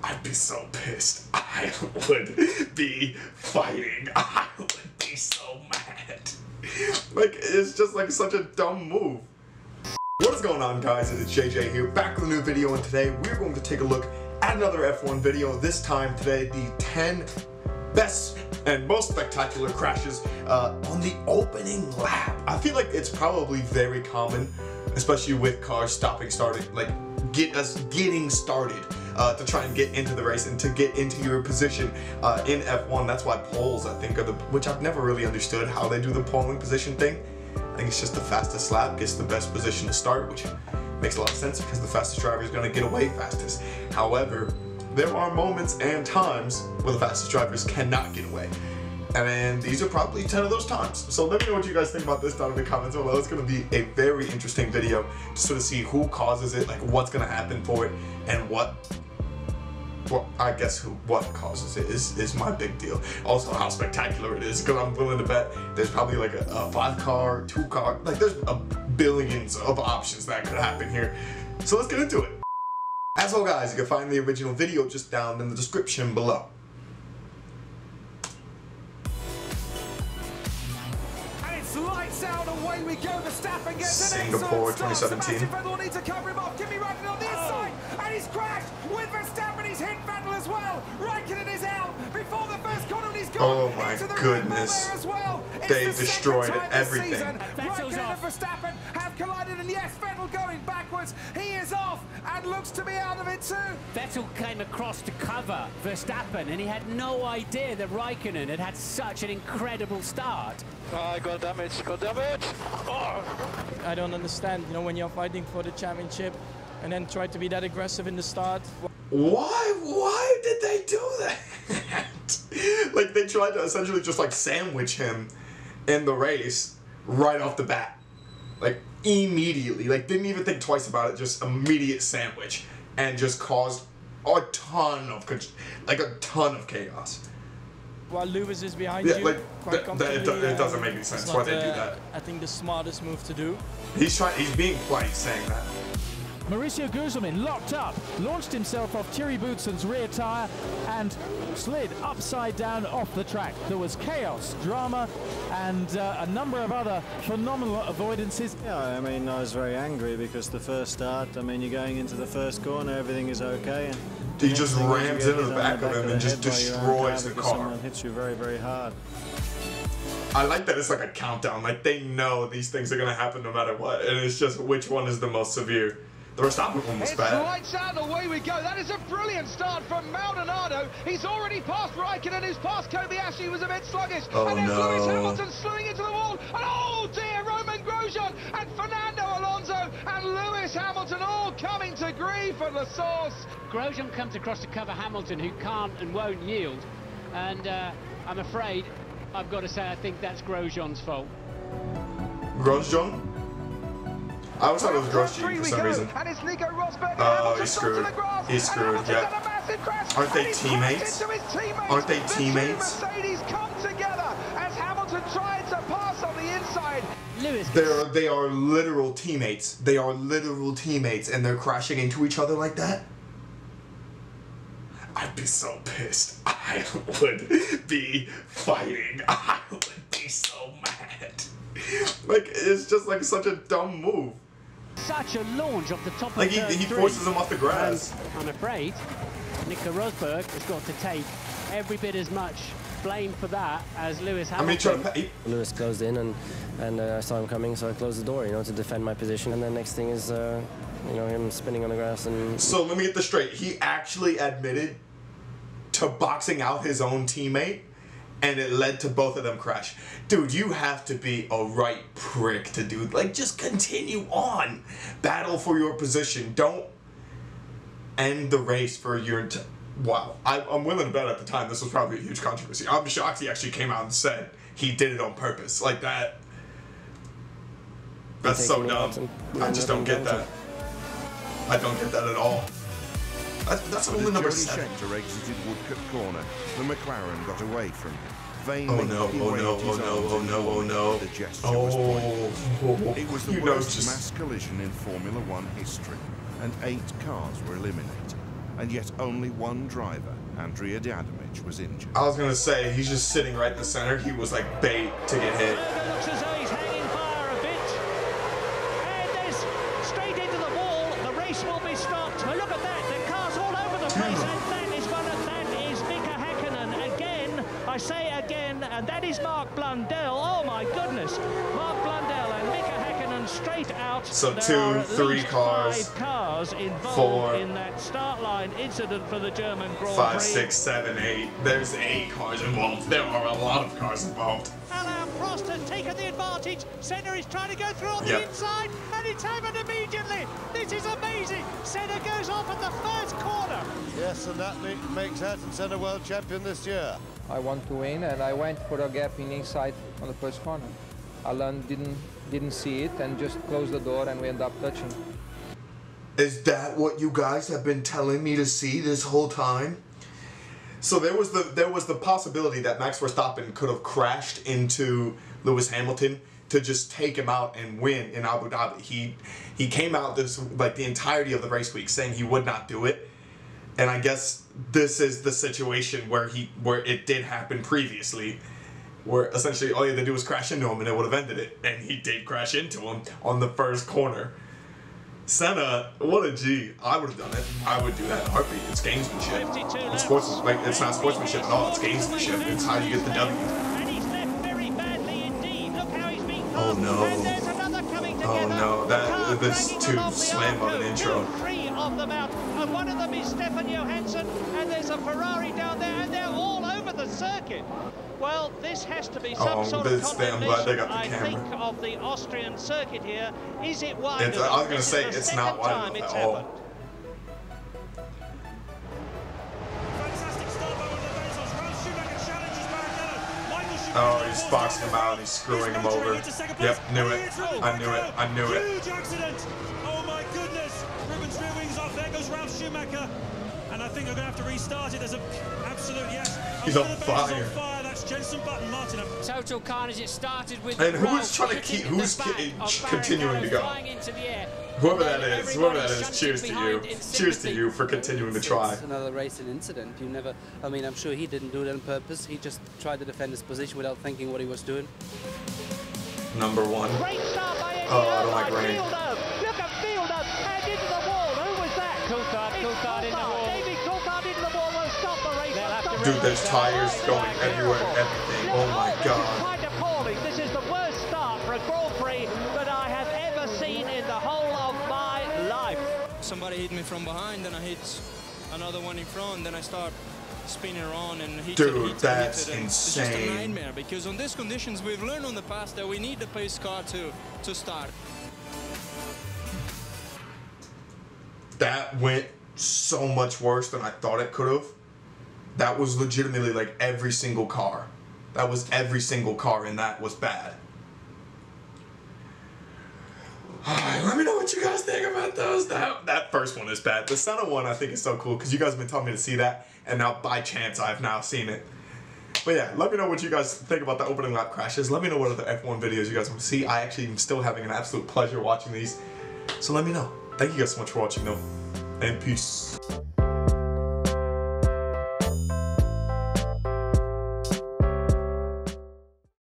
I'd be so pissed. I would be fighting. I would be so mad. Like, it's just like such a dumb move. What is going on, guys? It's JJ here, back with a new video, and today we're going to take a look at another F1 video. This time today, the 10 best and most spectacular crashes on the opening lap. I feel like it's probably very common, especially with cars stopping, starting, like getting started to try and get into the race and to get into your position in F1. That's why poles, I think, are which I've never really understood how they do the polling position thing. I think it's just the fastest lap gets the best position to start, which makes a lot of sense because the fastest driver is going to get away fastest. However, there are moments and times where the fastest drivers cannot get away. And these are probably 10 of those times. So let me know what you guys think about this down in the comments below. It's going to be a very interesting video to sort of see who causes it, like what's going to happen for it, and what causes it is my big deal. Also how spectacular it is, because I'm willing to bet there's probably like a 5-car, 2-car, like there's billions of options that could happen here. So let's get into it. As well, guys, you can find the original video just down in the description below. Lights out, away we go. Verstappen gets Singapore 2017. Vettel needs to cover him off. Kimi Raikkonen on this side, and he's crashed with Verstappen. He's hit Vettel as well. Raikkonen is out before the first corner, and he's gone. Oh my goodness! As well. They destroyed everything. Raikkonen and Verstappen have collided, and yes, Vettel going backwards. He is off and looks to be out of it too. Vettel came across to cover Verstappen, and he had no idea that Raikkonen had such an incredible start. Got damage, got damage. Oh. I don't understand, you know, when you're fighting for the championship and then try to be that aggressive in the start. Why did they do that? Like, they tried to essentially just like sandwich him in the race right off the bat. Like, immediately. Like, didn't even think twice about it, just immediate sandwich, and just caused a ton of chaos. While Lewis is behind you, like, quite comfortably, it doesn't make any sense why they do that. I think the smartest move to do. He's being polite saying that. Mauricio Guzman locked up, launched himself off Thierry Boutsen's rear tyre and slid upside down off the track. There was chaos, drama, and a number of other phenomenal avoidances. Yeah, I mean, I was very angry because the first start, I mean, you're going into the first corner, everything is okay. And he just rams into the back of him and just destroys the car. Someone hits you very, very hard. I like that it's like a countdown. Like, they know these things are going to happen no matter what, and it's just which one is the most severe. The Verstappen one was bad. Lights out, and away we go. That is a brilliant start from Maldonado. He's already passed Raikkonen, who's passed Kobayashi, who was a bit sluggish. Oh, and there's no. Lewis Hamilton slewing into the wall. And oh dear, Roman Grosjean and Fernando Alonso and Lewis Hamilton all coming to grief at La Source. Grosjean comes across to cover Hamilton, who can't and won't yield. And I'm afraid, I've got to say, I think that's Grosjean's fault. Grosjean? I always thought it was Grosjean for some reason. And it's Nico Rosberg. Oh, he's screwed. He's screwed, yeah. Aren't they teammates? Aren't they teammates? Mercedes come together as Hamilton tried to pass on the inside. Lewis. They are literal teammates. They are literal teammates, and they're crashing into each other like that? I'd be so pissed. I would be fighting. I would be so mad. Like, it's just like such a dumb move. Such a launch off the top of like he forces him off the grass. And I'm afraid Nico Rosberg has got to take every bit as much blame for that as Lewis Hamilton. Lewis closed in, and I saw him coming, so I closed the door, you know, to defend my position. And then next thing is, you know, him spinning on the grass. And so let me get this straight. He actually admitted to boxing out his own teammate, and it led to both of them crash. Dude, you have to be a right prick to do. Like, just continue on. Battle for your position. Don't end the race for your... Wow. I'm willing to bet at the time this was probably a huge controversy. I'm shocked he actually came out and said he did it on purpose. Like that. That's so dumb. I just don't get that. I don't get that at all. That's only number 7. Scheckter exited Woodcote Corner. The McLaren got away from him. Oh no, oh no, oh no, oh no, oh no. The gesture was pointless. It was the worst mass collision in Formula One history, and 8 cars were eliminated. and yet only one driver, Andrea Diadamic, was injured. I was gonna say, he's just sitting right in the center. He was like bait to get hit. Looks as though he's hanging fire a bit. And there's straight into the wall. The race will be stopped. Oh, look at that. The car's all over the place. And that is Mika Häkkinen again. I say again. And that is Mark Blundell. Oh, my goodness. Mark Blundell and Mika Häkkinen straight out. So there 2, 3 cars. 5 cars involved 4, in that start line incident for the German Grand 5, Prix. 6, 7, 8. There's 8 cars involved. There are a lot of cars involved. Senna Prost has taken the advantage. Senna is trying to go through on the inside, and it's happened immediately. This is amazing. Senna goes off at the first corner. Yes, and that makes Ayrton Senna world champion this year. I want to win, and I went for a gap in inside on the first corner. Alan didn't see it and just closed the door, and we end up touching. Is that what you guys have been telling me to see this whole time? So there was the possibility that Max Verstappen could have crashed into Lewis Hamilton to just take him out and win in Abu Dhabi. He came out this like the entirety of the race week saying he would not do it. And I guess this is the situation where it did happen previously, where essentially all you had to do was crash into him and it would have ended it. And he did crash into him on the first corner. Senna, what a G. I would have done it. I would do that in a heartbeat. It's gamesmanship. It's not sportsmanship at all. It's gamesmanship. It's how you get the W. And he's left very badly indeed. Look how he's being Oh no. And there's another coming together. Oh no. This too slam of an intro. 3 of them out. And one of them is Stefan Johansson. And there's a Ferrari down there. And they're all over the circuit. Well, this has to be some sort of I'm glad they got the I camera. think of the Austrian circuit here. Is it wide? I was going to say, it's not wide enough at all. Oh, he's boxing him out, he's screwing him over. Yep, knew it. I knew it. I knew it. Huge accident. Oh my goodness. Rubens rear wings off. There goes Ralf Schumacher. And I think we're going to have to restart it. There's an absolute yes. He's on fire. That's Jenson Button, Martin. Total carnage. It started with. And who's trying to keep? Who's continuing to go? Whoever that is, cheers to you. Cheers to you for continuing to try. It's another racing incident. You never. I mean, I'm sure he didn't do it on purpose. He just tried to defend his position without thinking what he was doing. Number 1. Oh, I don't like rain. Look at Fielder and into the wall. Who was that? Coulthard in the wall. David Coulthard into the wall will stop the race. Dude, there's tires going everywhere, everything. Oh my god. Quite appalling. This is the worst start for a Grand Prix that I have ever seen in the whole of my life. Somebody hit me from behind, then I hit another one in front, then I start spinning around and hit Dude, that's insane. It's just a nightmare because on these conditions we've learned on the past that we need the pace car to start. That went so much worse than I thought it could have. That was legitimately like every single car. That was every single car and that was bad. Alright, let me know what you guys think about those. That first one is bad. The Senna one I think is so cool because you guys have been telling me to see that and now by chance I've now seen it. But yeah, let me know what you guys think about the opening lap crashes. Let me know what other F1 videos you guys want to see. I actually am still having an absolute pleasure watching these. So let me know. Thank you guys so much for watching though. And peace.